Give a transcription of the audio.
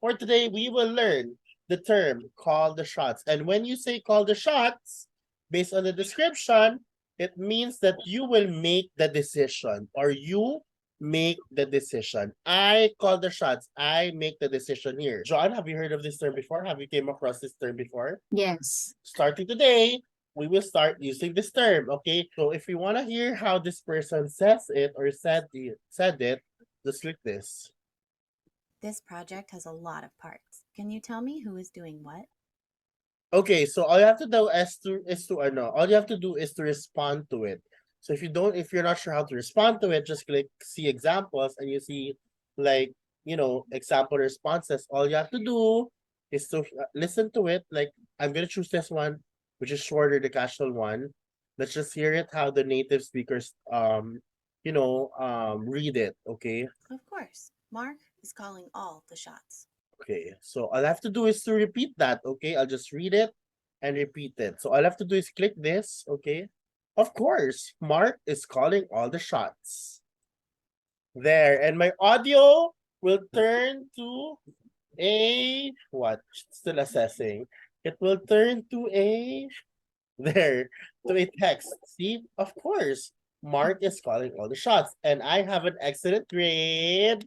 for today, we will learn the term call the shots. And when you say call the shots, based on the description, it means that you will make the decision or you make the decision. I call the shots. I make the decision here. John, have you heard of this term before? Have you came across this term before? Yes. Starting today, we will start using this term, okay? So if you want to hear how this person says it or said it, just click this. This project has a lot of parts. Can you tell me who is doing what? Okay, so all you have to do all you have to do is to respond to it. So if you're not sure how to respond to it, just click see examples and you see like, example responses. All you have to do is to listen to it. Like I'm gonna choose this one, which is shorter, the casual one. Let's just hear it how the native speakers read it, okay? Of course, Mark is calling all the shots. Okay, so all I have to do is to repeat that, okay? I'll just read it and repeat it. So all I have to do is click this, okay? Of course, Mark is calling all the shots. There, and my audio will turn to what? Still assessing. It will turn to there, to a text. See, of course, Mark is calling all the shots, and I have an excellent grade.